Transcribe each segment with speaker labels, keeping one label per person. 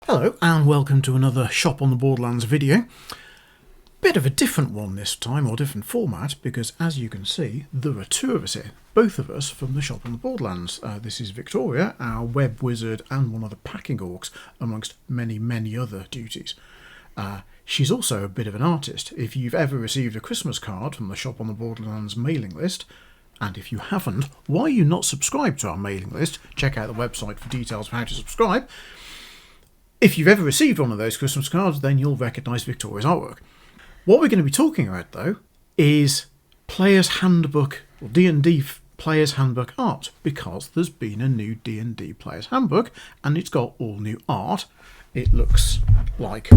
Speaker 1: Hello and welcome to another Shop on the Borderlands video. Bit of a different one this time, or different format, because as you can see there are two of us here, both of us from the Shop on the Borderlands. This is Victoria, our web wizard and one of the packing orcs, amongst many other duties. She's also a bit of an artist. If you've ever received a Christmas card from the Shop on the Borderlands mailing list, and if you haven't, why are you not subscribed to our mailing list? Check out the website for details of how to subscribe. If you've ever received one of those Christmas cards, then you'll recognise Victoria's artwork. What we're going to be talking about, though, is Player's Handbook, or D&D Player's Handbook art, because there's been a new D&D Player's Handbook, and it's got all new art. It looks like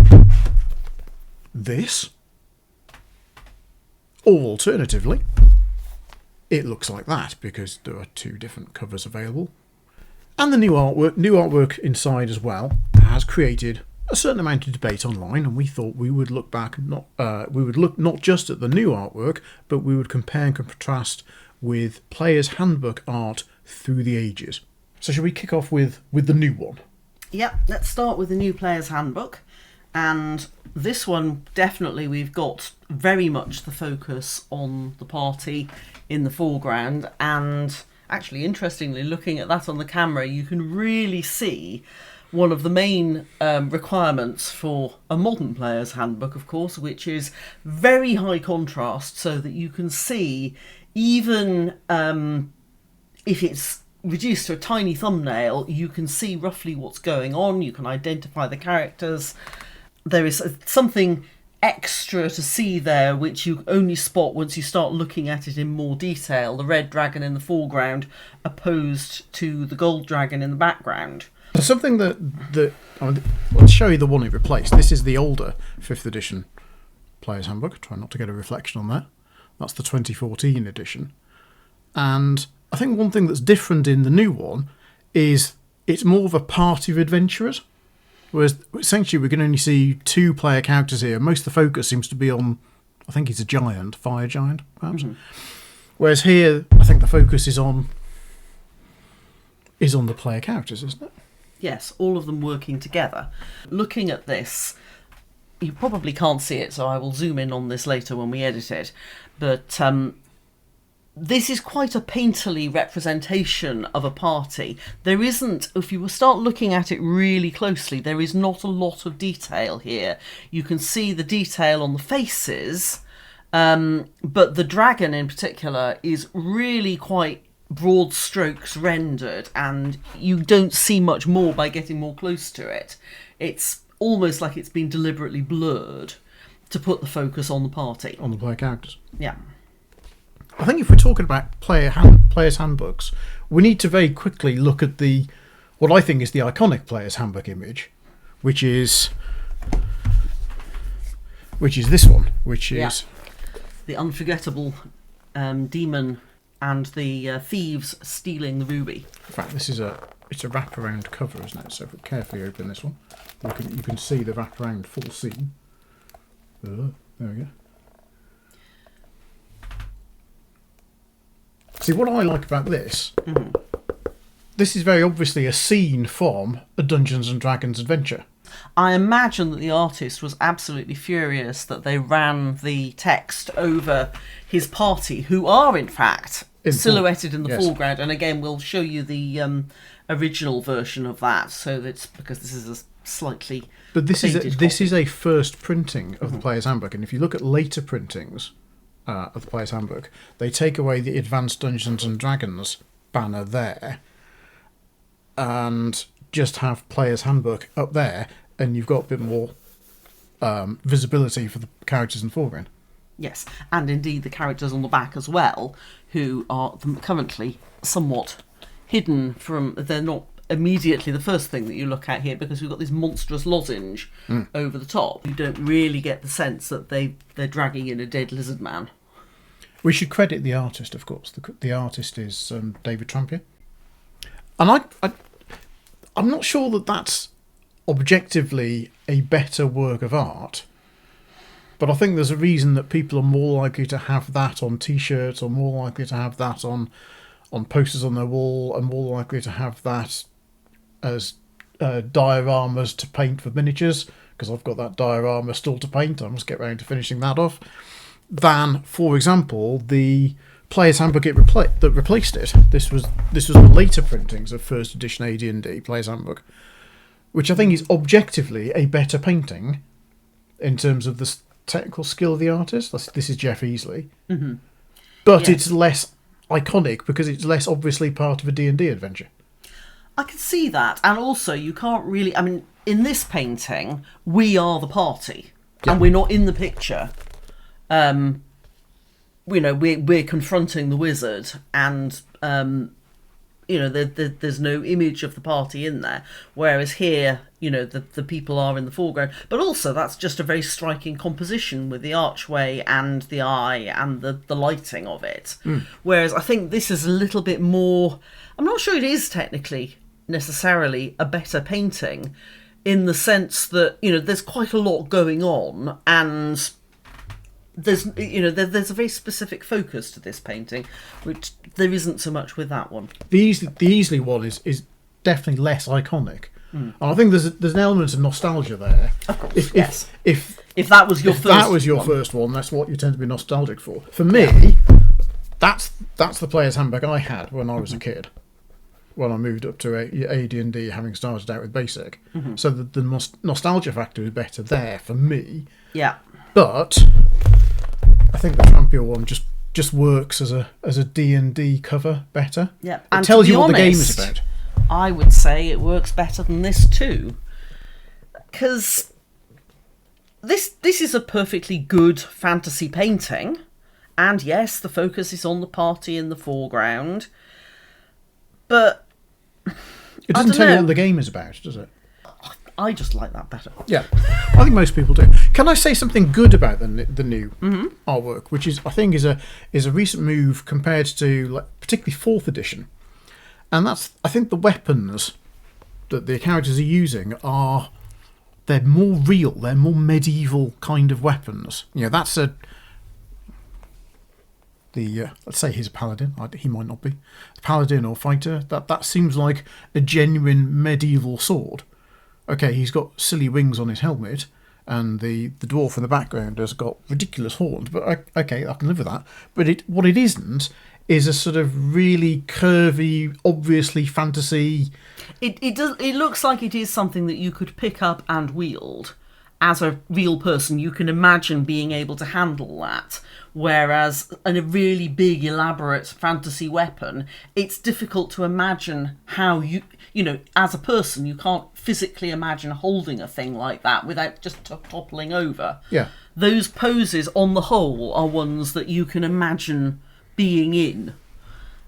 Speaker 1: this, or alternatively, it looks like that, because there are two different covers available. And the new artwork inside as well, has created a certain amount of debate online, and we thought we would look back, not just at the new artwork, but we would compare and contrast with Player's Handbook art through the ages. So shall we kick off with the new one?
Speaker 2: Yep, let's start with the new Player's Handbook. And this one, definitely we've got very much the focus on the party in the foreground, and actually, interestingly, looking at that on the camera, you can really see one of the main requirements for a modern player's handbook, of course, which is very high contrast, so that you can see, even if it's reduced to a tiny thumbnail, you can see roughly what's going on, you can identify the characters. There is something extra to see there, which you only spot once you start looking at it in more detail. The red dragon in the foreground opposed to the gold dragon in the background.
Speaker 1: Something I'll show you the one it replaced. This is the older 5th edition Player's Handbook. Try not to get a reflection on that. That's the 2014 edition. And I think one thing that's different in the new one is it's more of a party of adventurers. Whereas essentially we can only see 2 player characters here. Most of the focus seems to be on, I think he's a giant, fire giant, perhaps. Mm-hmm. Whereas here, I think the focus is on the player characters, isn't it?
Speaker 2: Yes, all of them working together. Looking at this, you probably can't see it, so I will zoom in on this later when we edit it. But this is quite a painterly representation of a party. There isn't, if you start looking at it really closely, there is not a lot of detail here. You can see the detail on the faces, but the dragon in particular is really quite broad strokes rendered, and you don't see much more by getting more close to it. It's almost like it's been deliberately blurred to put the focus on the party.
Speaker 1: On the player characters.
Speaker 2: Yeah.
Speaker 1: I think if we're talking about player's handbooks, we need to very quickly look at what I think is the iconic player's handbook image, which is this one, which is
Speaker 2: the unforgettable demon and the thieves stealing the ruby.
Speaker 1: In fact, it's a wraparound cover, isn't it? So if we carefully open this one, you can see the wraparound full scene. There we go. See, what I like about this, this is very obviously a scene from a Dungeons and Dragons adventure.
Speaker 2: I imagine that the artist was absolutely furious that they ran the text over his party, who are in fact silhouetted in the foreground. And again, we'll show you the original version of that. So that's because this is a slightly.
Speaker 1: But this is a first printing of the Player's Handbook, and if you look at later printings of the Player's Handbook, they take away the Advanced Dungeons and Dragons banner there, and just have Player's Handbook up there, and you've got a bit more visibility for the characters in the foreground.
Speaker 2: Yes, and indeed the characters on the back as well, who are currently somewhat hidden from. They're not immediately the first thing that you look at here, because we've got this monstrous lozenge over the top. You don't really get the sense that they're dragging in a dead lizard man.
Speaker 1: We should credit the artist, of course. The artist is David Trampier. And I'm not sure that that's objectively a better work of art, but I think there's a reason that people are more likely to have that on T-shirts, or more likely to have that on posters on their wall, and more likely to have that as dioramas to paint for miniatures, because I've got that diorama still to paint. I must get round to finishing that off. Than, for example, the Player's Handbook that replaced it. This was the later printings of first edition AD&D Player's Handbook, which I think is objectively a better painting in terms of the technical skill of the artist. This is Jeff Easley.
Speaker 2: Mm-hmm.
Speaker 1: But
Speaker 2: Yes.
Speaker 1: it's less iconic because it's less obviously part of a D&D adventure.
Speaker 2: I can see that, and also you can't really. I mean, in this painting, we are the party, and we're not in the picture. We're confronting the wizard, and there's no image of the party in there. Whereas here, the people are in the foreground. But also, that's just a very striking composition with the archway and the eye and the lighting of it. Whereas I think this is a little bit more. I'm not sure it is technically necessarily a better painting, in the sense that there's quite a lot going on, and there's a very specific focus to this painting, which there isn't so much with that one.
Speaker 1: The Easley one is definitely less iconic. And I think there's an element of nostalgia there.
Speaker 2: Of course, yes.
Speaker 1: If
Speaker 2: that was your
Speaker 1: first one, that's what you tend to be nostalgic for. For me, that's the Player's Handbook I had when I was a kid. When I moved up to AD&D, having started out with Basic. So the nostalgia factor is better there for me.
Speaker 2: Yeah.
Speaker 1: But I think the Champion one just works as a D&D cover better.
Speaker 2: Yeah.
Speaker 1: It tells you what the game is about.
Speaker 2: I would say it works better than this too. Because this is a perfectly good fantasy painting. And yes, the focus is on the party in the foreground. But
Speaker 1: it doesn't tell you what the game is about, does it?
Speaker 2: I just like that better.
Speaker 1: Yeah, I think most people do. Can I say something good about the new artwork, which I think is a recent move compared to particularly 4th edition, and that's, I think, the weapons that the characters are using they're more real, they're more medieval kind of weapons. That's let's say he's a paladin. He might not be a paladin or fighter. That seems like a genuine medieval sword. Okay, he's got silly wings on his helmet, and the dwarf in the background has got ridiculous horns. But okay, I can live with that. But what it isn't is a sort of really curvy, obviously fantasy.
Speaker 2: It looks like it is something that you could pick up and wield. As a real person, you can imagine being able to handle that. Whereas in a really big, elaborate fantasy weapon, it's difficult to imagine how as a person, you can't physically imagine holding a thing like that without just toppling over.
Speaker 1: Yeah.
Speaker 2: Those poses, on the whole, are ones that you can imagine being in.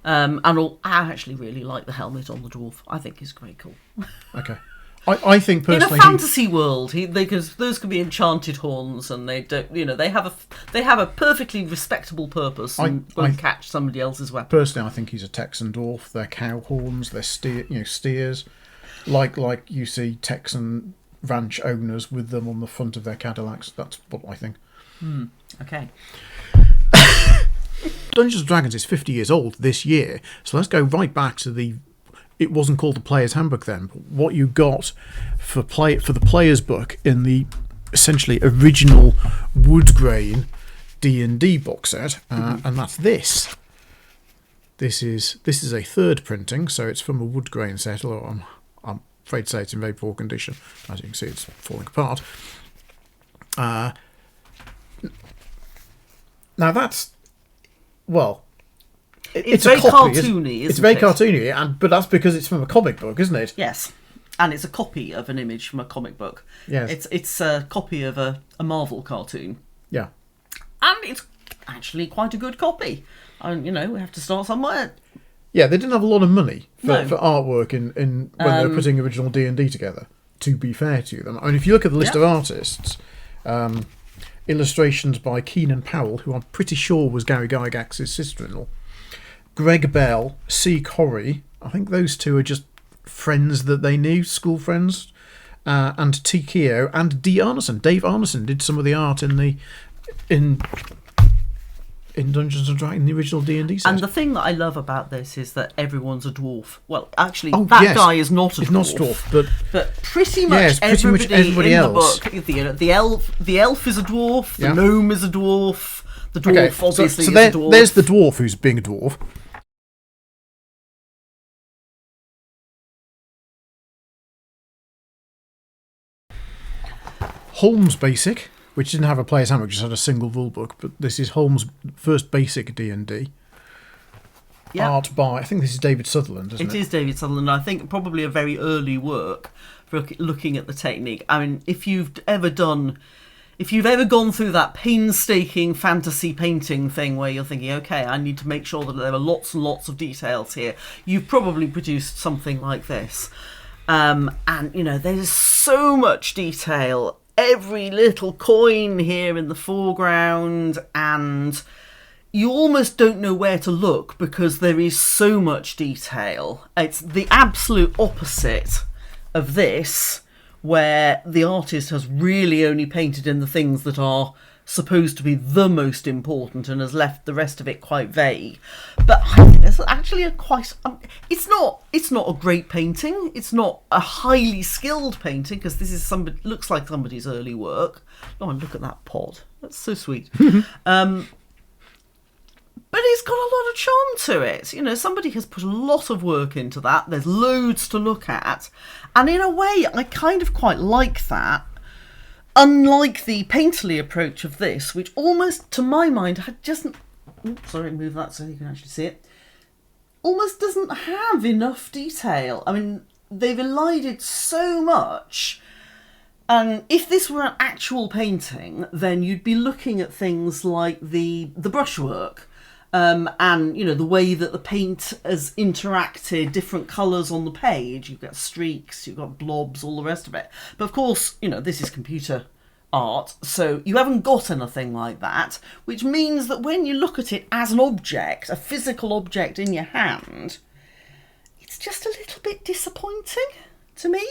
Speaker 2: I actually really like the helmet on the dwarf. I think he's quite cool.
Speaker 1: Okay. I think personally,
Speaker 2: in a fantasy world, because those could be enchanted horns, and they don't. They have a perfectly respectable purpose and won't catch somebody else's weapon.
Speaker 1: Personally, I think he's a Texan dwarf. They're cow horns. They're steers, like you see Texan ranch owners with them on the front of their Cadillacs. That's what I think.
Speaker 2: Okay.
Speaker 1: Dungeons & Dragons is 50 years old this year, so let's go right back to it wasn't called the Player's Handbook then, but what you got for the Player's Book in the essentially original wood grain D&D box set, and that's this. This is a 3rd printing, so it's from a wood grain set, although I'm afraid to say it's in very poor condition. As you can see, it's falling apart. Now that's, well,
Speaker 2: it's very cartoony, isn't it?
Speaker 1: It's very cartoony, but that's because it's from a comic book, isn't it?
Speaker 2: Yes, and it's a copy of an image from a comic book.
Speaker 1: Yes.
Speaker 2: It's a copy of a Marvel cartoon.
Speaker 1: Yeah.
Speaker 2: And it's actually quite a good copy. And, we have to start somewhere.
Speaker 1: Yeah, they didn't have a lot of money for artwork in when they were putting original D&D together, to be fair to them. I mean, if you look at the list of artists, illustrations by Keenan Powell, who I'm pretty sure was Gary Gygax's sister-in-law, Greg Bell, C. Corrie, I think those two are just friends that they knew, school friends, and T. Keogh and D. Arneson. Dave Arneson did some of the art in in Dungeons and Dragons, the original D&D set.
Speaker 2: And the thing that I love about this is that everyone's a dwarf. Well, actually,
Speaker 1: yes.
Speaker 2: guy is not a
Speaker 1: He's
Speaker 2: dwarf.
Speaker 1: not a dwarf,
Speaker 2: but pretty much everybody in
Speaker 1: else.
Speaker 2: The book. The elf is a dwarf. The gnome is a dwarf. The dwarf obviously is a dwarf.
Speaker 1: There's the dwarf who's being a dwarf. Holmes Basic, which didn't have a player's handbook, just had a single rule book, but this is Holmes' first basic D&D. Yep. Art by, I think this is David Sutherland, isn't it?
Speaker 2: It is David Sutherland. I think probably a very early work for looking at the technique. I mean, if you've ever gone through that painstaking fantasy painting thing where you're thinking, okay, I need to make sure that there are lots and lots of details here, you've probably produced something like this. And, there's so much detail. Every little coin here in the foreground, and you almost don't know where to look because there is so much detail. It's the absolute opposite of this, where the artist has really only painted in the things that are supposed to be the most important and has left the rest of it quite vague. But I think it's actually it's not a great painting. It's not a highly skilled painting because this is looks like somebody's early work. Oh, and look at that pod. That's so sweet. But it's got a lot of charm to it. Somebody has put a lot of work into that. There's loads to look at. And in a way, I kind of quite like that. Unlike the painterly approach of this, which almost, to my mind, move that so you can actually see it. Almost doesn't have enough detail. I mean, they've elided so much. And if this were an actual painting, then you'd be looking at things like the brushwork. And the way that the paint has interacted, different colours on the page. You've got streaks, you've got blobs, all the rest of it. But of course, this is computer art, so you haven't got anything like that, which means that when you look at it as an object, a physical object in your hand, it's just a little bit disappointing to me.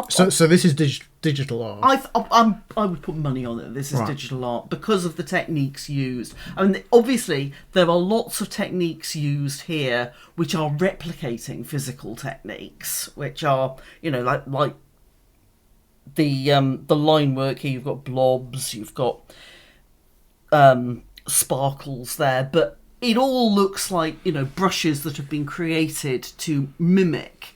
Speaker 1: So this is digital art.
Speaker 2: I would put money on it. This is digital art because of the techniques used. I mean, obviously there are lots of techniques used here which are replicating physical techniques, which are like the line work here. You've got blobs, you've got sparkles there, but it all looks like brushes that have been created to mimic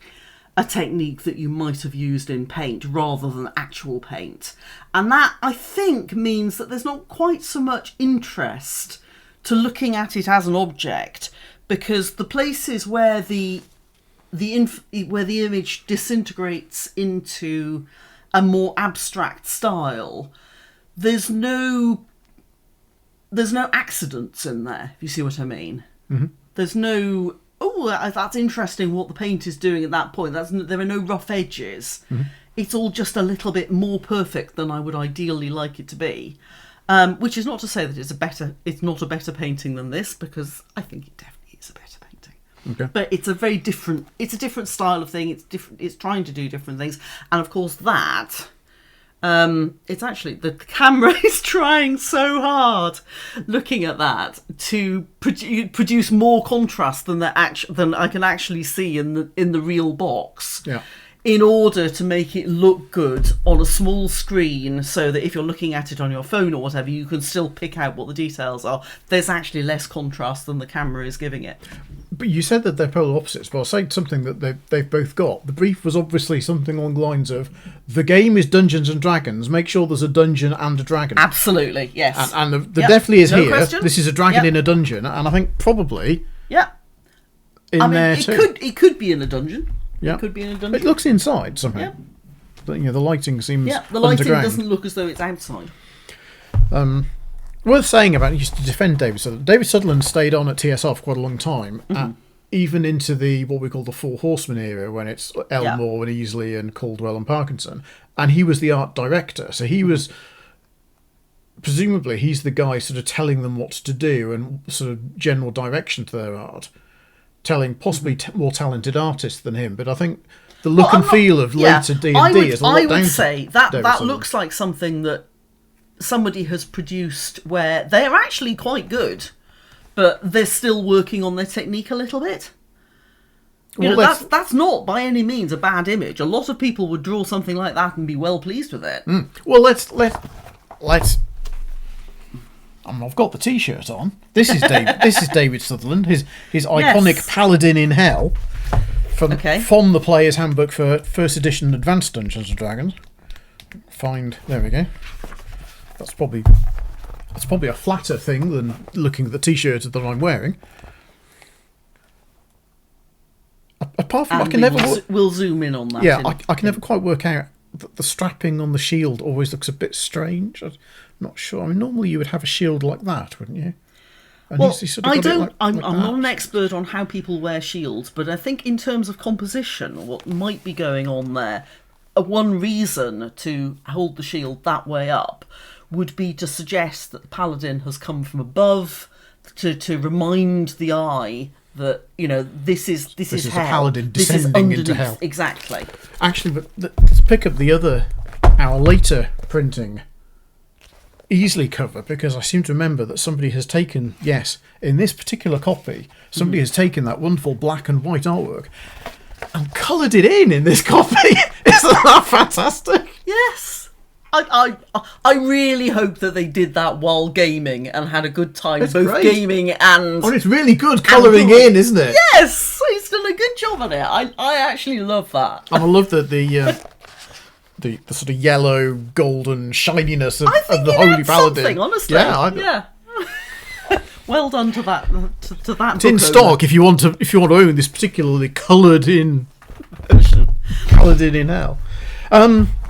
Speaker 2: a technique that you might have used in paint rather than actual paint. And that, I think, means that there's not quite so much interest to looking at it as an object, because the places where the image disintegrates into a more abstract style, there's no accidents in there, if you see what I mean. Mm-hmm. There's no, that's interesting what the paint is doing at that point. There are no rough edges. Mm-hmm. It's all just a little bit more perfect than I would ideally like it to be. Which is not to say that it's not a better painting than this, because I think it definitely is a better painting. Okay. But it's a different style of thing. It's trying to do different things. And of course that, it's actually, the camera is trying so hard looking at that to produce more contrast than I can actually see in the real box. Yeah. In order to make it look good on a small screen, so that if you're looking at it on your phone or whatever, you can still pick out what the details are. There's actually less contrast than the camera is giving it.
Speaker 1: But you said that they're polar opposites, but I'll say something that they've both got. The brief was obviously something along the lines of, the game is Dungeons and Dragons, make sure there's a dungeon and a dragon.
Speaker 2: Absolutely, yes.
Speaker 1: And there definitely is here.
Speaker 2: Question.
Speaker 1: This is a dragon in a dungeon, and I think probably
Speaker 2: it could be in a dungeon.
Speaker 1: Yeah,
Speaker 2: it could be in a dungeon.
Speaker 1: It looks inside somehow. Yeah. But, the lighting seems
Speaker 2: the lighting
Speaker 1: underground.
Speaker 2: Doesn't look as though it's outside.
Speaker 1: Worth saying about it, used to defend David Sutherland. David Sutherland stayed on at TSR for quite a long time, even into what we call the Four Horsemen era, when it's Elmore and Easley and Caldwell and Parkinson, and he was the art director. So he was, presumably, he's the guy sort of telling them what to do and sort of general direction to their art. Telling possibly more talented artists than him, but I think the look and feel of later D&D is a lot down.
Speaker 2: I would say that looks like something that somebody has produced where they're actually quite good, but they're still working on their technique a little bit. That's not by any means a bad image. A lot of people would draw something like that and be well pleased with it.
Speaker 1: Well, let's. I've got the T-shirt on. This is David Sutherland. His iconic Paladin in Hell from the Player's Handbook for First Edition Advanced Dungeons and Dragons. There we go. That's probably a flatter thing than looking at the T-shirt that I'm wearing. Apart from,
Speaker 2: we'll zoom in on that.
Speaker 1: Yeah, I can never quite work out. The strapping on the shield always looks a bit strange. I'm not sure. I mean, normally you would have a shield like that, wouldn't you? And
Speaker 2: I'm not an expert on how people wear shields, but I think in terms of composition, what might be going on there, one reason to hold the shield that way up would be to suggest that the paladin has come from above, to remind the eye that, this is
Speaker 1: a
Speaker 2: hell.
Speaker 1: Paladin descending into hell.
Speaker 2: Exactly.
Speaker 1: Actually, but let's pick up our later printing easily cover, because I seem to remember that somebody has taken, in this particular copy, somebody has taken that wonderful black and white artwork and coloured it in this copy. Isn't that fantastic?
Speaker 2: Yes. I really hope that they did that while gaming and had a good time, gaming and...
Speaker 1: Oh, it's really good colouring in, isn't it?
Speaker 2: Yes! He's done a good job on it. I actually love that.
Speaker 1: And I love the sort of yellow, golden shininess of the Holy Paladin.
Speaker 2: Something, honestly. Yeah. Well done to that. To that.
Speaker 1: It's in stock if you want to own this particularly coloured in version. Paladin in Hell.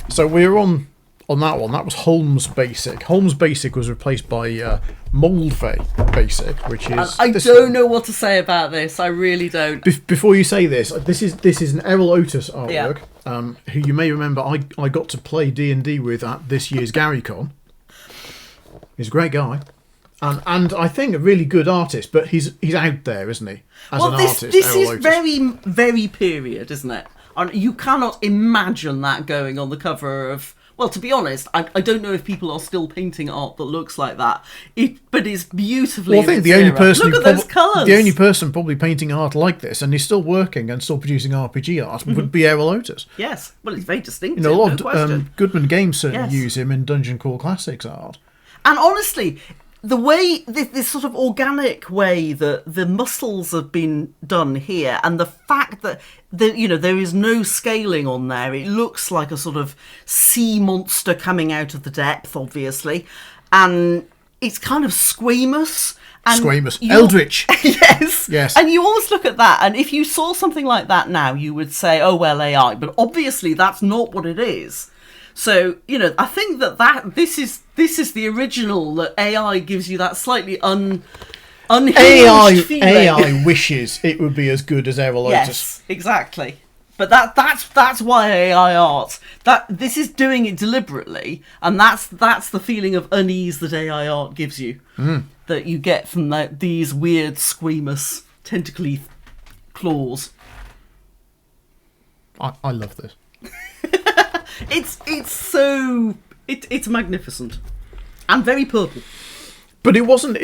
Speaker 1: So we're on that one. That was Holmes Basic. Holmes Basic was replaced by Moldvay Basic, which is...
Speaker 2: I don't know what to say about this. I really don't.
Speaker 1: Before you say this is an Errol Otis artwork, who you may remember I got to play D&D with at this year's GaryCon. He's a great guy. And I think a really good artist, but he's out there, isn't he? This
Speaker 2: is very, very period, isn't it? And you cannot imagine that going on the cover of... Well, to be honest, I don't know if people are still painting art that looks like that. But it's beautifully...
Speaker 1: Well, I think the only person...
Speaker 2: Look at those colours!
Speaker 1: The only person probably painting art like this, and he's still working and still producing RPG art, would be Errol Otis.
Speaker 2: Yes, well, it's very distinctive,
Speaker 1: a lot of Goodman Games certainly use him in Dungeon Core Classics art.
Speaker 2: And honestly... The way, this sort of organic way that the muscles have been done here, and the fact that there is no scaling on there, it looks like a sort of sea monster coming out of the depth, obviously, and it's kind of squamous.
Speaker 1: Eldritch.
Speaker 2: Yes. And you always look at that, and if you saw something like that now, you would say, oh, well, AI. But obviously that's not what it is. So, I think that this is the original, that AI gives you that slightly unhinged feeling.
Speaker 1: AI wishes it would be as good as Errol Otis.
Speaker 2: Yes, exactly. But that's why AI art. This is doing it deliberately, and that's the feeling of unease that AI art gives you. That you get from these weird squamous tentacly claws.
Speaker 1: I love this.
Speaker 2: It's magnificent and very purple.
Speaker 1: But it wasn't.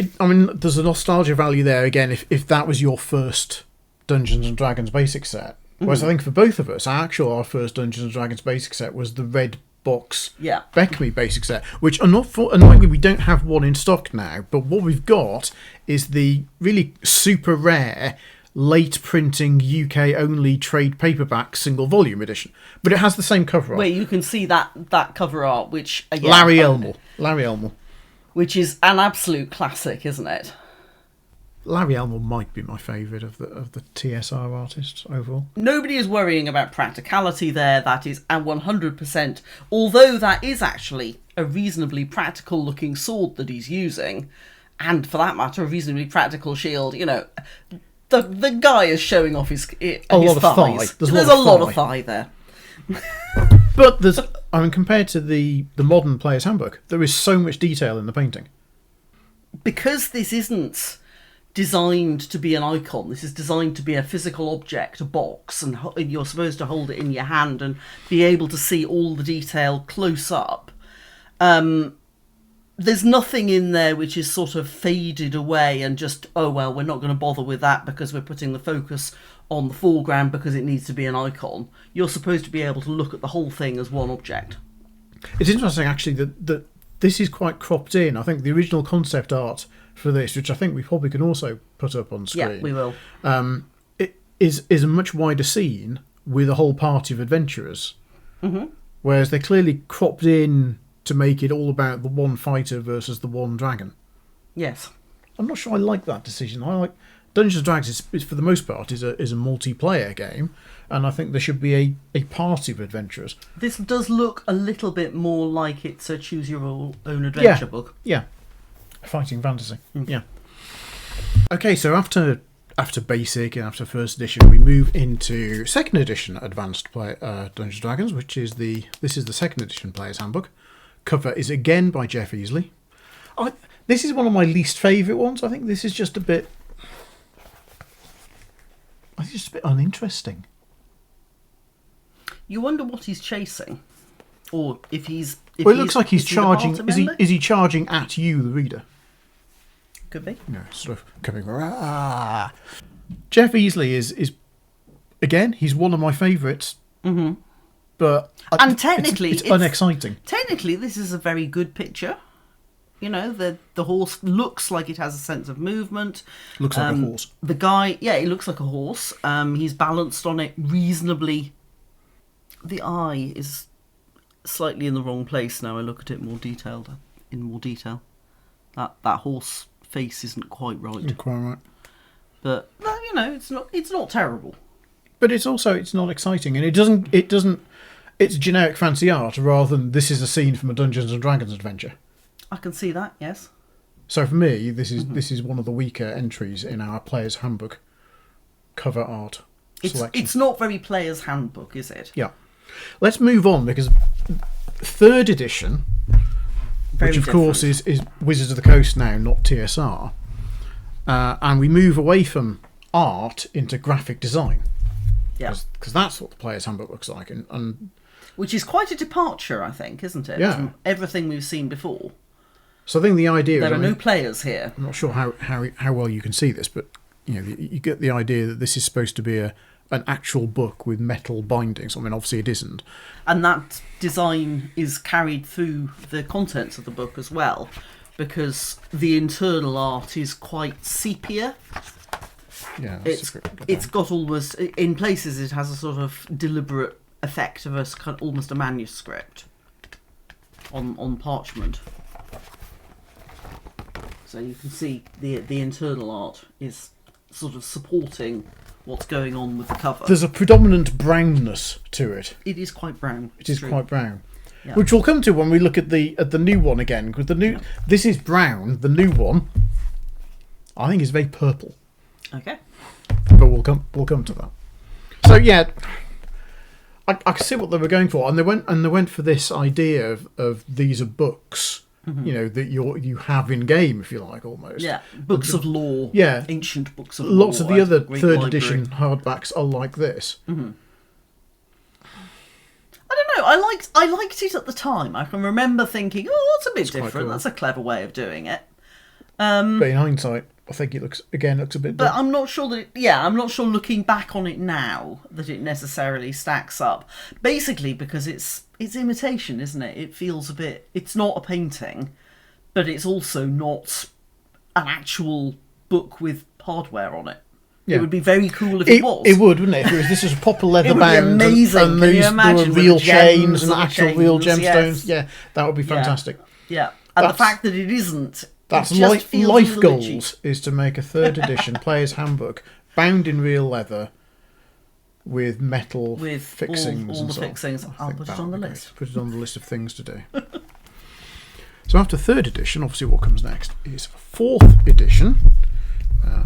Speaker 1: There's a nostalgia value there again. If that was your first Dungeons and Dragons basic set, whereas I think for both of us, our first Dungeons and Dragons basic set was the red box Beckme basic set, which annoyingly we don't have one in stock now. But what we've got is the really super rare late printing UK only trade paperback single volume edition, but it has the same cover art.
Speaker 2: Where you can see that cover art, which again,
Speaker 1: Larry Elmore,
Speaker 2: which is an absolute classic, isn't it?
Speaker 1: Larry Elmore might be my favourite of the TSR artists overall.
Speaker 2: Nobody is worrying about practicality there. That is 100%. Although that is actually a reasonably practical looking sword that he's using, and for that matter, a reasonably practical shield. The guy is showing off his thighs. There's a lot of thigh there.
Speaker 1: But compared to the modern Player's Handbook, there is so much detail in the painting.
Speaker 2: Because this isn't designed to be an icon, this is designed to be a physical object, a box, and you're supposed to hold it in your hand and be able to see all the detail close up. there's nothing in there which is sort of faded away and just, oh, well, we're not going to bother with that because we're putting the focus on the foreground because it needs to be an icon. You're supposed to be able to look at the whole thing as one object.
Speaker 1: It's interesting, actually, that this is quite cropped in. I think the original concept art for this, which I think we probably can also put up on screen.
Speaker 2: Yeah, we will.
Speaker 1: It is a much wider scene with a whole party of adventurers.
Speaker 2: Mm-hmm.
Speaker 1: Whereas they clearly cropped in to make it all about the one fighter versus the one dragon.
Speaker 2: Yes.
Speaker 1: I'm not sure I like that decision. I like Dungeons and Dragons is for the most part is a multiplayer game, and I think there should be a party of adventurers.
Speaker 2: This does look a little bit more like it's a choose your own adventure book.
Speaker 1: Yeah. Fighting fantasy. Yeah. Okay, so after basic and after first edition, we move into second edition advanced Dungeons and Dragons, which is this is the second edition Player's Handbook. Cover is again by Jeff Easley. This is one of my least favourite ones. I think this is just a bit. I think it's just a bit uninteresting.
Speaker 2: You wonder what he's chasing, or if he's.
Speaker 1: Well, it looks like he's charging. Is he charging at you, the reader?
Speaker 2: Could be.
Speaker 1: No, sort of coming. Jeff Easley is again. He's one of my favourites.
Speaker 2: Mm-hmm.
Speaker 1: But
Speaker 2: technically,
Speaker 1: it's unexciting.
Speaker 2: Technically, this is a very good picture. You know, the horse looks like it has a sense of movement.
Speaker 1: Looks like a horse.
Speaker 2: The guy, yeah, it looks like a horse. He's balanced on it reasonably. The eye is slightly in the wrong place now. I look at it in more detail. That horse face isn't quite right.
Speaker 1: Not quite right.
Speaker 2: But you know, it's not terrible.
Speaker 1: But it's not exciting, and it doesn't. It's generic fancy art rather than this is a scene from a Dungeons and Dragons adventure.
Speaker 2: I can see that, yes.
Speaker 1: So for me, this is one of the weaker entries in our Player's Handbook cover art selection.
Speaker 2: It's not very Player's Handbook, is it?
Speaker 1: Yeah. Let's move on, because third edition, which of course is Wizards of the Coast now, not TSR, and we move away from art into graphic design.
Speaker 2: Yeah.
Speaker 1: Because that's what the Player's Handbook looks like, and
Speaker 2: which is quite a departure, I think, isn't it?
Speaker 1: Yeah.
Speaker 2: From everything we've seen before.
Speaker 1: So I think the idea
Speaker 2: there
Speaker 1: is...
Speaker 2: are no players here.
Speaker 1: I'm not sure how well you can see this, but you get the idea that this is supposed to be an actual book with metal bindings. I mean, obviously it isn't.
Speaker 2: And that design is carried through the contents of the book as well, because the internal art is quite sepia.
Speaker 1: Yeah,
Speaker 2: it's got almost, in places it has a sort of deliberate effect of almost a manuscript on parchment. So you can see the internal art is sort of supporting what's going on with the cover.
Speaker 1: There's a predominant brownness to it.
Speaker 2: It is quite brown.
Speaker 1: It is quite brown.
Speaker 2: Yeah.
Speaker 1: Which we'll come to when we look at the new one again, because this is brown. The new one, I think, is very purple.
Speaker 2: Okay.
Speaker 1: But we'll come to that. So yeah, I can see what they were going for, and they went for this idea of these are books, that you have in game, if you like, almost.
Speaker 2: Yeah, books of lore.
Speaker 1: Yeah,
Speaker 2: ancient books of
Speaker 1: lots
Speaker 2: lore.
Speaker 1: Lots of the other third
Speaker 2: library.
Speaker 1: edition hardbacks are like this.
Speaker 2: Mm-hmm. I don't know. I liked it at the time. I can remember thinking, "Oh, that's a bit different. Cool. That's a clever way of doing it."
Speaker 1: But in hindsight, I think it looks a bit.
Speaker 2: But I'm not sure that. I'm not sure looking back on it now that it necessarily stacks up. Basically, because it's imitation, isn't it? It feels a bit. It's not a painting, but it's also not an actual book with hardware on it. Yeah. It would be very cool if it was.
Speaker 1: It would, wouldn't it? If this was a proper leather band,
Speaker 2: amazing.
Speaker 1: And there were real chains and actual real gemstones. Yes. Yeah, that would be fantastic.
Speaker 2: Yeah, and the fact that it isn't.
Speaker 1: That's life goals, is to make a third edition Player's Handbook bound in real leather with metal fixings.
Speaker 2: All the fixings. I'll put it on the list.
Speaker 1: Put it on the list of things to do. So after third edition, obviously what comes next is fourth edition.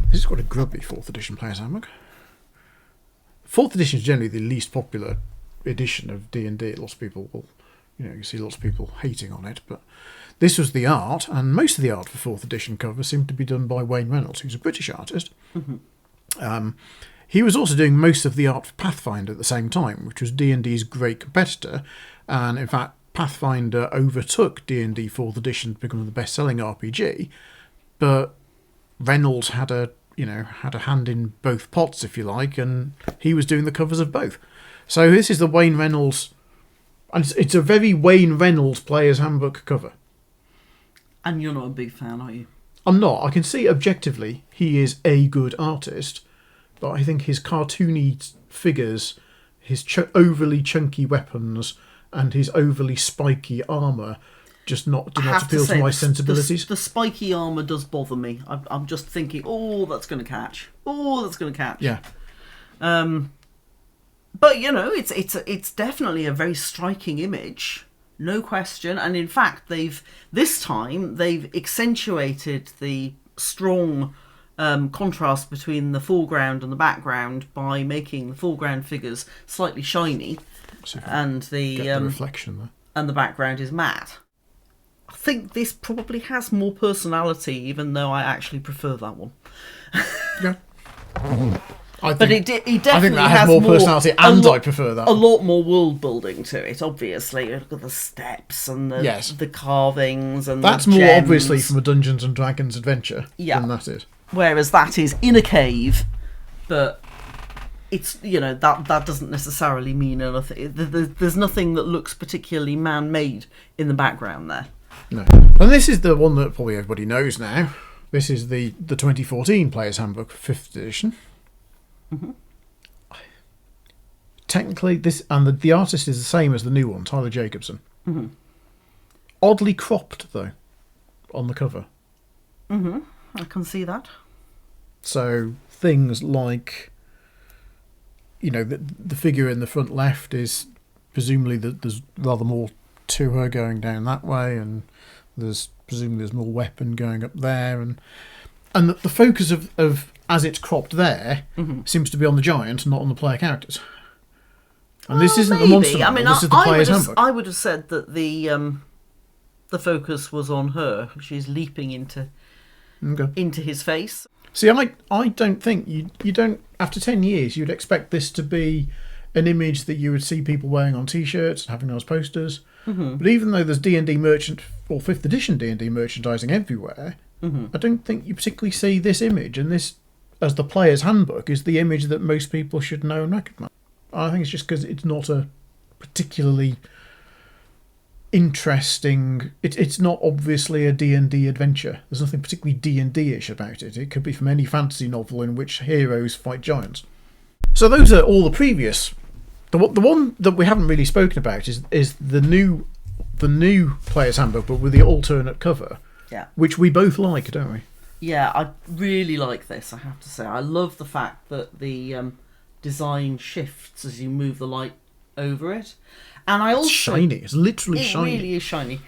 Speaker 1: This is quite a grubby fourth edition Player's Handbook. Fourth edition is generally the least popular edition of D&D. Lots of people will, you see lots of people hating on it, but this was the art, and most of the art for fourth edition cover seemed to be done by Wayne Reynolds, who's a British artist. Mm-hmm. He was also doing most of the art for Pathfinder at the same time, which was D&D's great competitor, and in fact Pathfinder overtook D&D 4th edition to become the best-selling RPG, but Reynolds had a hand in both pots, if you like, and he was doing the covers of both. So this is the Wayne Reynolds, and it's a very Wayne Reynolds Player's Handbook cover.
Speaker 2: And you're not a big fan, are you?
Speaker 1: I'm not. I can see objectively he is a good artist, but I think his cartoony figures, his overly chunky weapons, and his overly spiky armour do not appeal to my sensibilities.
Speaker 2: The spiky armour does bother me. I'm just thinking, oh, that's going to catch. Oh, that's going to catch.
Speaker 1: Yeah.
Speaker 2: But it's definitely a very striking image, no question. And in fact, they've accentuated the strong contrast between the foreground and the background by making the foreground figures slightly shiny, and the
Speaker 1: reflection there.
Speaker 2: And the background is matte. I think this probably has more personality, even though I actually prefer that one.
Speaker 1: Yeah.
Speaker 2: He definitely
Speaker 1: I think that has more personality, and I prefer that.
Speaker 2: A lot more world building to it, obviously. Look at the steps and the carvings and
Speaker 1: that's
Speaker 2: the
Speaker 1: more
Speaker 2: gems.
Speaker 1: obviously from a Dungeons and Dragons adventure than that is.
Speaker 2: Whereas that is in a cave, but it's that doesn't necessarily mean anything. There's nothing that looks particularly man-made in the background there.
Speaker 1: No, and this is the one that probably everybody knows now. This is the 2014 Player's Handbook, 5th edition. Mm-hmm. Technically, this and the artist is the same as the new one, Tyler Jacobson.
Speaker 2: Mm-hmm.
Speaker 1: Oddly cropped though, on the cover.
Speaker 2: Mm-hmm. I can see that.
Speaker 1: So things like, the figure in the front left is presumably there's rather more to her going down that way, and there's more weapon going up there, and the focus of as it's cropped there seems to be on the giant, not on the player characters. And this isn't the monster model, this is the Player's Handbook.
Speaker 2: I would have said that the focus was on her. She's leaping into his face.
Speaker 1: See, I don't think you don't, after 10 years, you'd expect this to be an image that you would see people wearing on T-shirts and having those posters. Mm-hmm. But even though there's D&D merchant or 5th edition D&D merchandising everywhere, I don't think you particularly see this image, and this, as the Player's Handbook, is the image that most people should know and recognise. I think it's just because it's not a particularly interesting. It's not obviously a D&D adventure. There's nothing particularly D&D-ish about it. It could be from any fantasy novel in which heroes fight giants. So those are all the previous. The one that we haven't really spoken about is the new Player's Handbook, but with the alternate cover.
Speaker 2: Yeah.
Speaker 1: Which we both like, don't we?
Speaker 2: Yeah, I really like this, I have to say. I love the fact that the design shifts as you move the light over it. And I also...
Speaker 1: It's shiny. It's literally shiny.
Speaker 2: It really is shiny.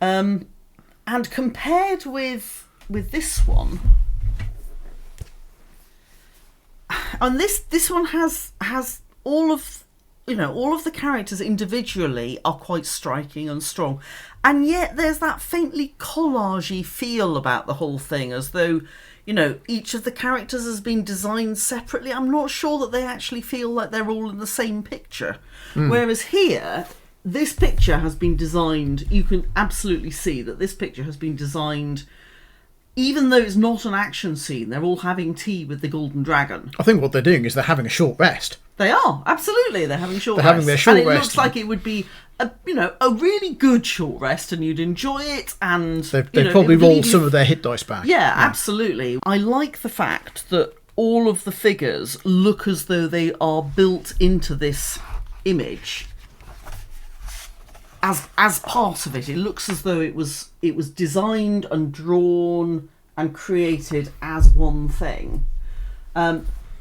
Speaker 2: And compared with this one... And this one has all of the characters individually are quite striking and strong, and yet there's that faintly collagey feel about the whole thing, as though each of the characters has been designed separately. I'm not sure that they actually feel like they're all in the same picture. Whereas here, this picture has been designed. You can absolutely see that this picture has been designed. Even though it's not an action scene, they're all having tea with the Golden Dragon.
Speaker 1: I think what they're doing is they're having a short rest.
Speaker 2: They are, absolutely. They're having short rest.
Speaker 1: They're having their short rest.
Speaker 2: And it looks like it would be a really good short rest, and you'd enjoy it. And
Speaker 1: they've probably rolled some of their hit dice back.
Speaker 2: Yeah, absolutely. I like the fact that all of the figures look as though they are built into this image. As part of it, it looks as though it was designed and drawn and created as one thing.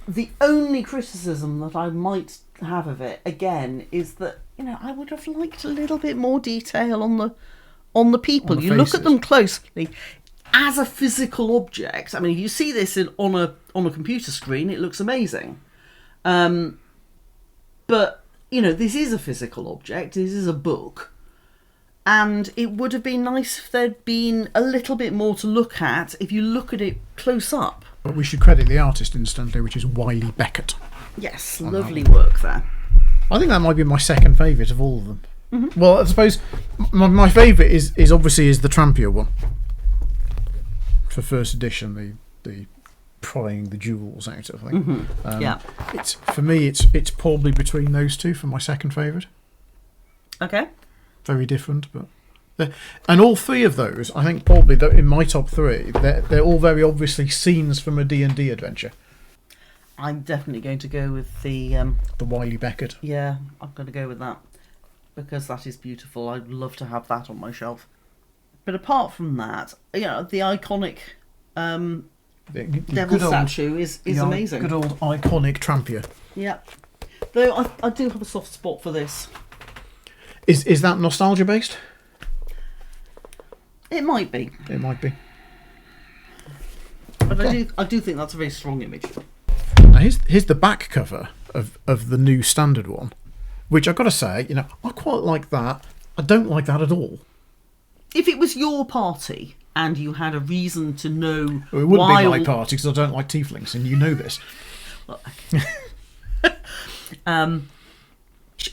Speaker 2: The only criticism that I might have of it, again, is that I would have liked a little bit more detail on the people. You look at them closely as a physical object. I mean, if you see this on a computer screen, it looks amazing. But this is a physical object. This is a book. And it would have been nice if there'd been a little bit more to look at if you look at it close up.
Speaker 1: But we should credit the artist instantly, which is Wiley Beckett.
Speaker 2: Yes, lovely work there.
Speaker 1: I think that might be my second favourite of all of them. Mm-hmm. Well, I suppose My favourite is obviously the Trampier one for first edition. The prying the jewels out of thing.
Speaker 2: Yeah.
Speaker 1: It's for me. It's probably between those two for my second favourite.
Speaker 2: Okay.
Speaker 1: Very different, but and all three of those, I think, probably in my top three, they're all very obviously scenes from a D&D adventure.
Speaker 2: I'm definitely going to go with the
Speaker 1: Wiley Beckett.
Speaker 2: Yeah, I'm going to go with that because that is beautiful. I'd love to have that on my shelf. But apart from that, the iconic devil statue is amazing.
Speaker 1: Good old iconic Trampier.
Speaker 2: Yeah. Though I do have a soft spot for this.
Speaker 1: Is that nostalgia based?
Speaker 2: It might be.
Speaker 1: It might be.
Speaker 2: But okay. I do think that's a very strong image.
Speaker 1: Now here's the back cover of the new standard one, which I've got to say, I quite like that. I don't like that at all.
Speaker 2: If it was your party and you had a reason to know
Speaker 1: it wouldn't be my party because I don't like tieflings, and you know this.
Speaker 2: Well, okay.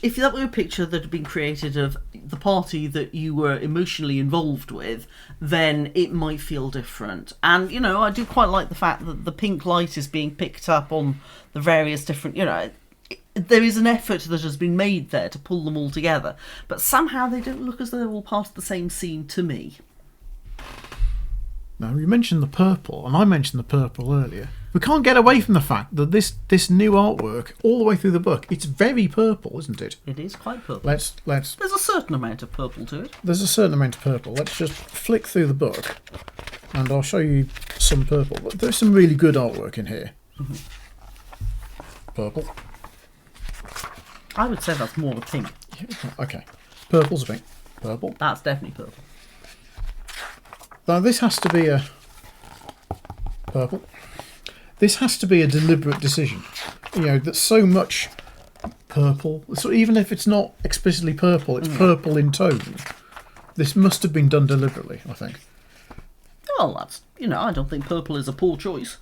Speaker 2: If that were a picture that had been created of the party that you were emotionally involved with, then it might feel different. And, I do quite like the fact that the pink light is being picked up on the various different, there is an effort that has been made there to pull them all together. But somehow they don't look as though they're all part of the same scene to me.
Speaker 1: Now, you mentioned the purple, and I mentioned the purple earlier. We can't get away from the fact that this new artwork, all the way through the book, it's very purple, isn't it?
Speaker 2: It is quite purple.
Speaker 1: Let's.
Speaker 2: There's a certain amount of purple to it.
Speaker 1: There's a certain amount of purple. Let's just flick through the book, and I'll show you some purple. There's some really good artwork in here. Mm-hmm. Purple.
Speaker 2: I would say that's more of a pink.
Speaker 1: Okay. Purple's a pink. Purple.
Speaker 2: That's definitely purple.
Speaker 1: Now this has to be a purple. This has to be a deliberate decision. That's so much purple. So even if it's not explicitly purple, it's purple in tone. This must have been done deliberately, I think.
Speaker 2: Well, that's I don't think purple is a poor choice.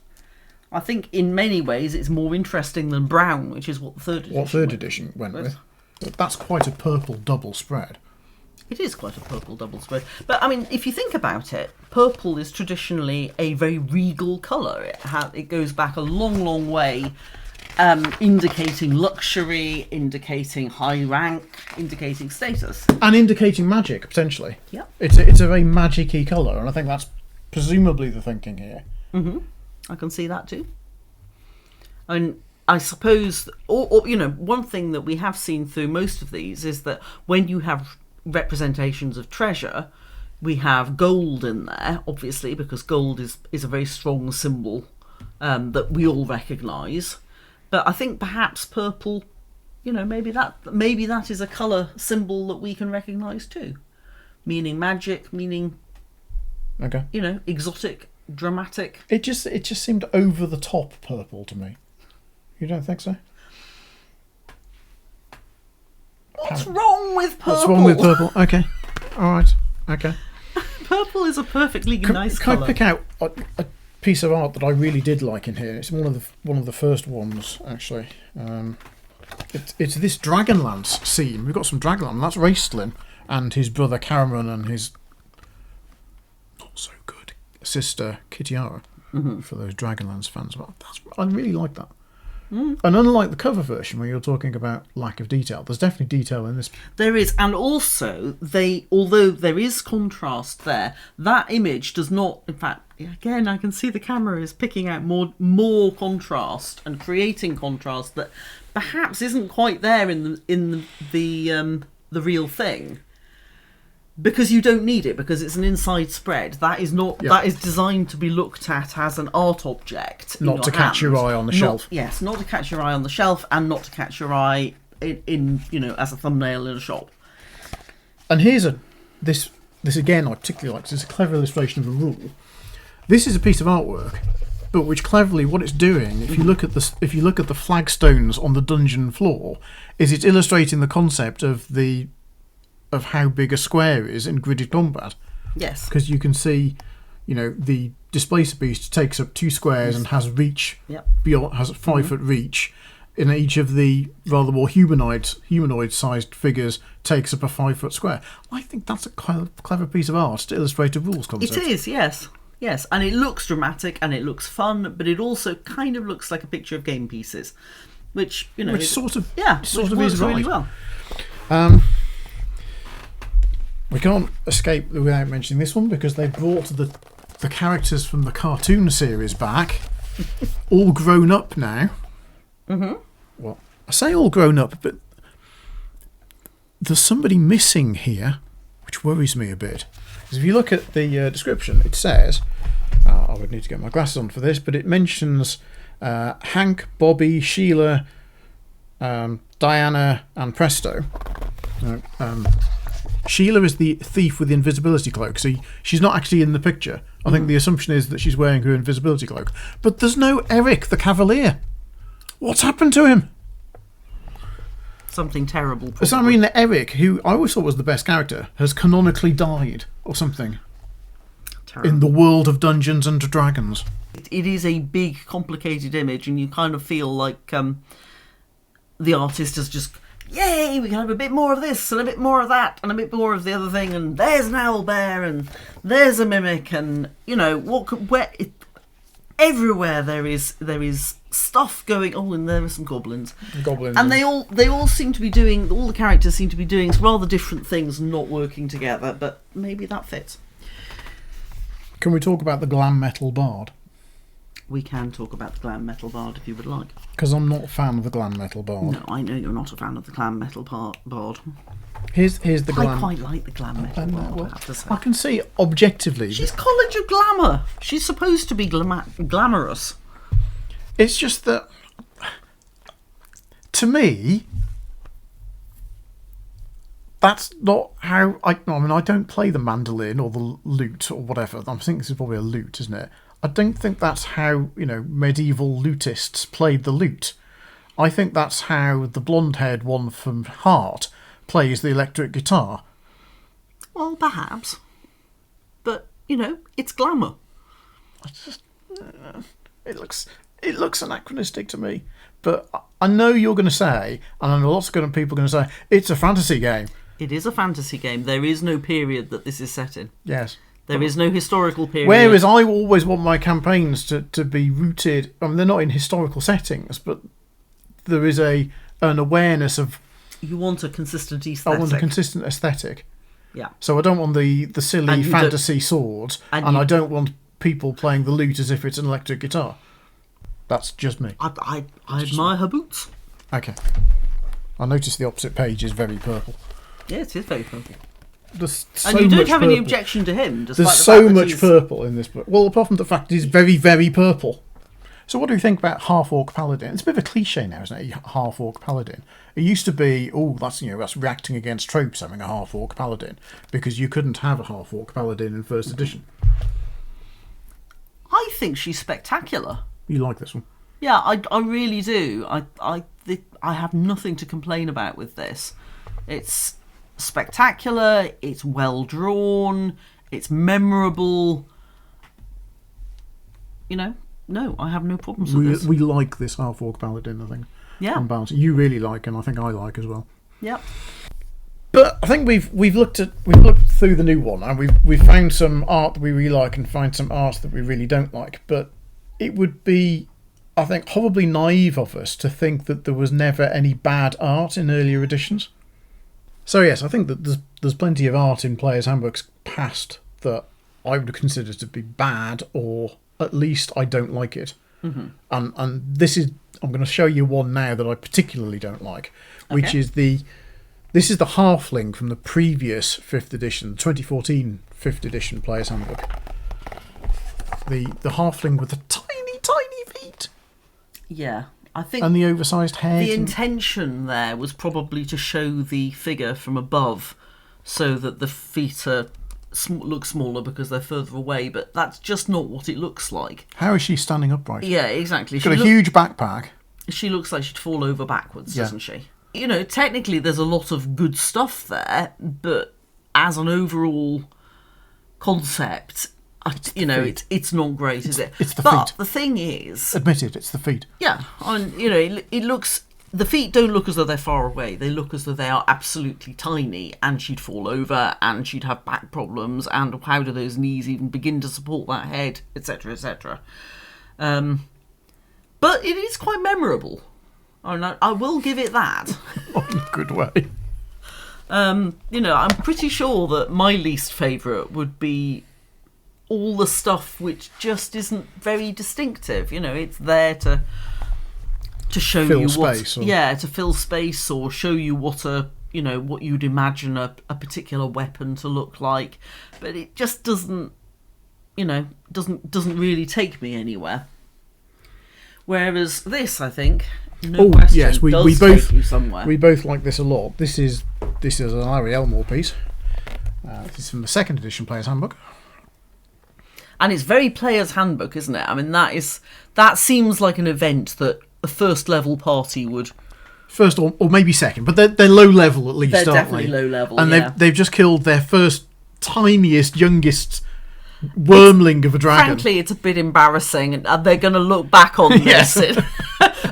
Speaker 2: I think in many ways it's more interesting than brown, which is what third edition
Speaker 1: went with. But that's quite a purple double spread.
Speaker 2: It is quite a purple double spread. But, if you think about it, purple is traditionally a very regal colour. It goes back a long, long way, indicating luxury, indicating high rank, indicating status.
Speaker 1: And indicating magic, potentially.
Speaker 2: Yeah.
Speaker 1: It's a very magic-y colour, and I think that's presumably the thinking here.
Speaker 2: Mm-hmm. I can see that too. And I suppose, one thing that we have seen through most of these is that when you have representations of treasure, we have gold in there, obviously, because gold is a very strong symbol that we all recognise. But I think perhaps purple, maybe that is a colour symbol that we can recognise too, meaning magic, meaning exotic, dramatic.
Speaker 1: It just seemed over the top purple to me. You don't think so?
Speaker 2: What's wrong with purple?
Speaker 1: What's wrong with purple? Okay. All right. Okay.
Speaker 2: Purple is a perfectly nice colour.
Speaker 1: Can I pick out a piece of art that I really did like in here? It's one of the first ones, actually. It's this Dragonlance scene. We've got some Dragonlance. That's Raistlin and his brother Cameron and his not so good sister Kitiara. Mm-hmm. For those Dragonlance fans. I really like that. Mm. And unlike the cover version where you're talking about lack of detail, there's definitely detail in this.
Speaker 2: There is, and also although there is contrast there, that image does not, in fact, again, I can see the camera is picking out more contrast and creating contrast that perhaps isn't quite there in the real thing. Because you don't need it, because it's an inside spread. That is not. Yep. That is designed to be looked at as an art object,
Speaker 1: not to catch your eye on the shelf.
Speaker 2: Yes, not to catch your eye on the shelf, and not to catch your eye in as a thumbnail in a shop.
Speaker 1: And here's this again. I particularly like. It's a clever illustration of a rule. This is a piece of artwork, but which cleverly, what it's doing, if you look at the flagstones on the dungeon floor, is it's illustrating the concept of how big a square is in gridded combat.
Speaker 2: Yes.
Speaker 1: Because you can see, the Displacer Beast takes up 2 squares and has reach,
Speaker 2: yep.
Speaker 1: beyond, has a 5-foot reach. in each of the rather more humanoid-sized figures takes up a 5-foot square. I think that's a clever piece of art to illustrate a rules concept.
Speaker 2: It is, yes. Yes, and it looks dramatic and it looks fun, but it also kind of looks like a picture of game pieces, which, you know...
Speaker 1: Which sort of
Speaker 2: works
Speaker 1: is right.
Speaker 2: really well.
Speaker 1: We can't escape without mentioning this one because they brought the characters from the cartoon series back, all grown up now.
Speaker 2: Mm-hmm.
Speaker 1: Well, I say all grown up, but there's somebody missing here, which worries me a bit. Because if you look at the description, it says, I would need to get my glasses on for this, but it mentions Hank, Bobby, Sheila, Diana, and Presto. Sheila is the thief with the invisibility cloak, so she's not actually in the picture. I think the assumption is that she's wearing her invisibility cloak. But there's no Eric the Cavalier. What's happened to him?
Speaker 2: Something terrible, probably.
Speaker 1: Does that mean that Eric, who I always thought was the best character, has canonically died or something? Terrible. In the world of Dungeons and Dragons.
Speaker 2: It is a big, complicated image, and you kind of feel like the artist has just... Yay, we can have a bit more of this and a bit more of that and a bit more of the other thing, and there's an owlbear and there's a mimic, and you know everywhere there is stuff going. Oh, and there are some goblins. And they all seem to be doing. All the characters seem to be doing rather different things, and not working together. But maybe that fits.
Speaker 1: Can we talk about the glam metal bard?
Speaker 2: We can talk about the glam metal bard if you would like.
Speaker 1: Because I'm not a fan of the glam metal bard.
Speaker 2: No, I know you're not a fan of the glam metal bard.
Speaker 1: Here's the glam.
Speaker 2: I quite like the glam metal bard, I have to say.
Speaker 1: I can see objectively.
Speaker 2: She's College of Glamour. She's supposed to be glamorous.
Speaker 1: It's just that, to me, that's not how I mean, I don't play the mandolin or the lute or whatever. I think this is probably a lute, isn't it? I don't think that's how, medieval lutists played the lute. I think that's how the blonde-haired one from Heart plays the electric guitar.
Speaker 2: Well, perhaps. But, it's glamour.
Speaker 1: It looks anachronistic to me. But I know you're going to say, and I know lots of people are going to say, it's a fantasy game.
Speaker 2: It is a fantasy game. There is no period that this is set in.
Speaker 1: Yes.
Speaker 2: There is no historical period.
Speaker 1: Whereas I always want my campaigns to be rooted... I mean, they're not in historical settings, but there is an awareness of...
Speaker 2: You want a consistent aesthetic.
Speaker 1: I want a consistent aesthetic.
Speaker 2: Yeah.
Speaker 1: So I don't want the silly fantasy swords, and I don't want people playing the lute as if it's an electric guitar. That's just me.
Speaker 2: I admire her boots.
Speaker 1: Okay. I noticed the opposite page is very purple.
Speaker 2: Yeah, it is very purple.
Speaker 1: There's so
Speaker 2: and you don't have
Speaker 1: purple.
Speaker 2: any objection to him.
Speaker 1: There's so much purple in this book. Well, apart from the fact he's very, very purple. So what do you think about half-orc paladin? It's a bit of a cliche now, isn't it? Half-orc paladin. It used to be, that's reacting against tropes, having a half-orc paladin, because you couldn't have a half-orc paladin in first edition.
Speaker 2: I think she's spectacular.
Speaker 1: You like this one?
Speaker 2: Yeah, I really do. I have nothing to complain about with this. It's spectacular, it's well drawn, it's memorable. No, I have no problems with this.
Speaker 1: We like this half-orc paladin, I think.
Speaker 2: Yeah.
Speaker 1: On balance. You really like, and I think I like as well.
Speaker 2: Yep.
Speaker 1: But I think we've looked through the new one, and we've found some art that we really like and find some art that we really don't like. But it would be, I think, horribly naive of us to think that there was never any bad art in earlier editions. So yes, I think that there's plenty of art in Players' Handbooks past that I would consider to be bad, or at least I don't like it. Mm-hmm. And this is, I'm going to show you one now that I particularly don't like, which is this is the halfling from the previous 5th edition, 2014 5th edition Players' Handbook. The halfling with the tiny, tiny feet.
Speaker 2: Yeah. I think
Speaker 1: and the oversized head.
Speaker 2: The intention there was probably to show the figure from above so that the feet look smaller because they're further away, but that's just not what it looks like.
Speaker 1: How is she standing upright?
Speaker 2: Yeah, exactly.
Speaker 1: She's got a huge backpack.
Speaker 2: She looks like she'd fall over backwards, doesn't she? Technically there's a lot of good stuff there, but as an overall concept... it's not great, is it?
Speaker 1: It's the
Speaker 2: feet.
Speaker 1: But
Speaker 2: the thing is...
Speaker 1: Admit it, it's the feet.
Speaker 2: Yeah, it looks The feet don't look as though they're far away. They look as though they are absolutely tiny, and she'd fall over, and she'd have back problems, and how do those knees even begin to support that head, etc., etc. But it is quite memorable. I will give it that.
Speaker 1: In a good way.
Speaker 2: I'm pretty sure that my least favourite would be all the stuff which just isn't very distinctive. It's there to show
Speaker 1: fill
Speaker 2: you
Speaker 1: space,
Speaker 2: to fill space, or show you what what you'd imagine a particular weapon to look like, but it just doesn't really take me anywhere. Whereas this, I think,
Speaker 1: yes, we
Speaker 2: does
Speaker 1: both
Speaker 2: take you somewhere.
Speaker 1: We both like this a lot. This is a Larry Elmore piece. This is from the 2nd edition Player's Handbook.
Speaker 2: And it's very Player's Handbook, isn't it? I mean, that seems like an event that a first level party would...
Speaker 1: First or maybe second, but they're low level at least,
Speaker 2: they're
Speaker 1: aren't
Speaker 2: definitely
Speaker 1: they?
Speaker 2: low level,
Speaker 1: and
Speaker 2: yeah.
Speaker 1: they've just killed their first, tiniest, youngest wormling of a dragon.
Speaker 2: Frankly, it's a bit embarrassing, and they're going to look back on this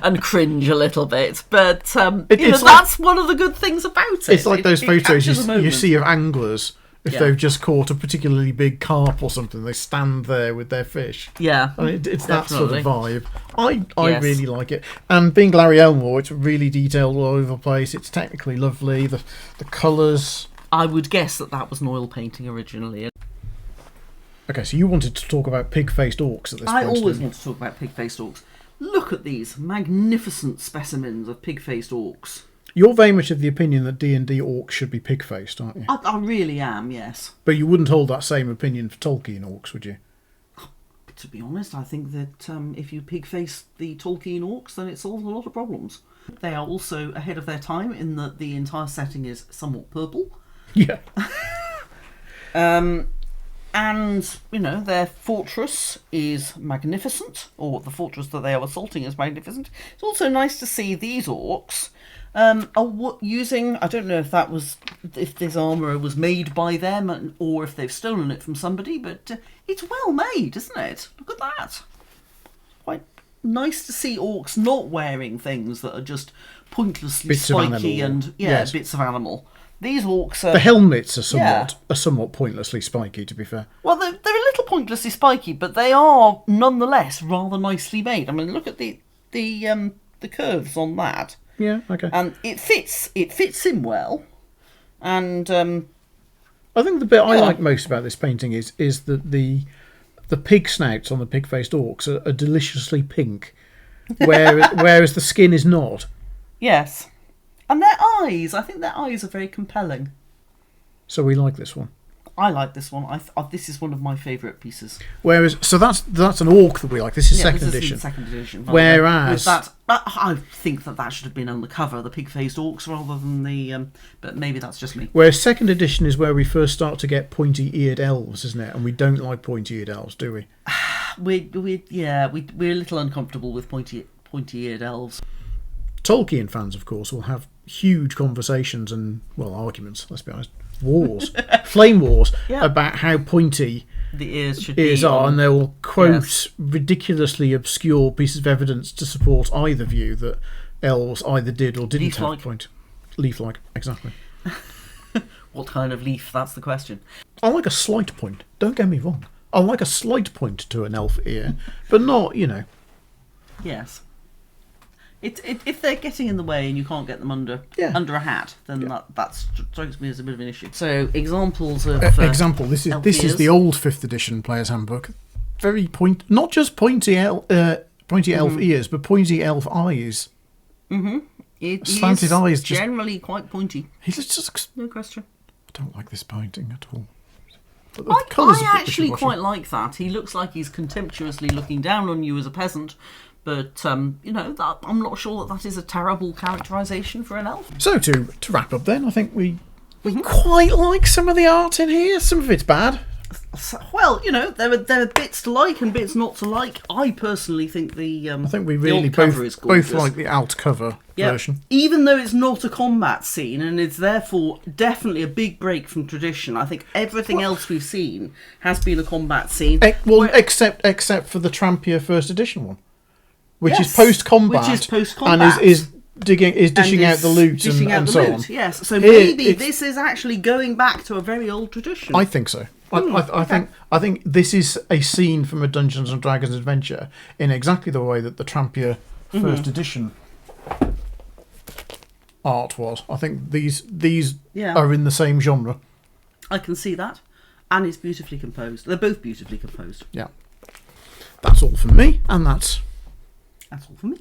Speaker 2: and cringe a little bit. But that's one of the good things about it.
Speaker 1: It's like those photos you see of anglers. If they've just caught a particularly big carp or something, they stand there with their fish.
Speaker 2: Yeah,
Speaker 1: it's that sort of vibe. I really like it. And being Larry Elmore, it's really detailed all over the place. It's technically lovely. The colours.
Speaker 2: I would guess that was an oil painting originally.
Speaker 1: Okay, so you wanted to talk about pig-faced orcs at this point.
Speaker 2: I always want to talk about pig-faced orcs. Look at these magnificent specimens of pig-faced orcs.
Speaker 1: You're very much of the opinion that D&D orcs should be pig-faced, aren't you?
Speaker 2: I really am, yes.
Speaker 1: But you wouldn't hold that same opinion for Tolkien orcs, would you?
Speaker 2: To be honest, I think that if you pig-face the Tolkien orcs, then it solves a lot of problems. They are also ahead of their time in that the entire setting is somewhat purple.
Speaker 1: Yeah.
Speaker 2: And, their fortress is magnificent, or the fortress that they are assaulting is magnificent. It's also nice to see these orcs are using, I don't know if this armour was made by them or if they've stolen it from somebody, but it's well made, isn't it? Look at that. Quite nice to see orcs not wearing things that are just pointlessly spiky and bits of animal. These orcs are...
Speaker 1: The helmets are somewhat pointlessly spiky, to be fair.
Speaker 2: Well, they're a little pointlessly spiky, but they are nonetheless rather nicely made. I mean, look at the curves on that.
Speaker 1: Yeah, okay.
Speaker 2: And it fits in well. And
Speaker 1: I think the bit I like most about this painting is that the pig snouts on the pig-faced orcs are deliciously pink, whereas the skin is not.
Speaker 2: Yes. And their eyes, I think their eyes are very compelling.
Speaker 1: So we like this one.
Speaker 2: I like this one. This is one of my favourite pieces.
Speaker 1: Whereas, so that's an orc that we like. This is second edition.
Speaker 2: Second edition.
Speaker 1: Whereas,
Speaker 2: that, I think that should have been on the cover, the pig-faced orcs, rather than the. But maybe that's just me.
Speaker 1: Whereas second edition is where we first start to get pointy-eared elves, isn't it? And we don't like pointy-eared elves, do we?
Speaker 2: We're a little uncomfortable with pointy-eared elves.
Speaker 1: Tolkien fans, of course, will have huge conversations and arguments. Let's be honest. Wars, flame wars, about how pointy
Speaker 2: the ears
Speaker 1: are, and they will quote ridiculously obscure pieces of evidence to support either view that elves either did or didn't have point. Leaf-like, exactly.
Speaker 2: What kind of leaf? That's the question.
Speaker 1: I like a slight point. Don't get me wrong. I like a slight point to an elf ear, but not,
Speaker 2: Yes. If they're getting in the way and you can't get them under a hat, then that strikes me as a bit of an issue. So examples of
Speaker 1: this is the old 5th edition Player's Handbook. Very not just pointy elf ears, but pointy elf eyes.
Speaker 2: Mm-hmm.
Speaker 1: Slanted eyes,
Speaker 2: generally quite pointy.
Speaker 1: No
Speaker 2: question.
Speaker 1: I don't like this painting at all.
Speaker 2: I actually quite like that. He looks like he's contemptuously looking down on you as a peasant. But, I'm not sure that is a terrible characterisation for an elf. So,
Speaker 1: to wrap up then, I think we quite like some of the art in here. Some of it's bad.
Speaker 2: Well, there are bits to like and bits not to like. I personally think I
Speaker 1: think we really both like the alt cover version. Even
Speaker 2: though it's not a combat scene and it's therefore definitely a big break from tradition, I think everything else we've seen has been a combat scene.
Speaker 1: Except for the trampier first edition one. Which is post-combat.
Speaker 2: And
Speaker 1: is dishing out the loot and so on.
Speaker 2: Yes, so
Speaker 1: Here,
Speaker 2: maybe this is actually going back to a very old tradition.
Speaker 1: I think so. I think this is a scene from a Dungeons and Dragons adventure in exactly the way that the Trampier first edition art was. I think these are in the same genre.
Speaker 2: I can see that, and it's beautifully composed. They're both beautifully composed.
Speaker 1: Yeah, that's all from me, and that's
Speaker 2: all from me.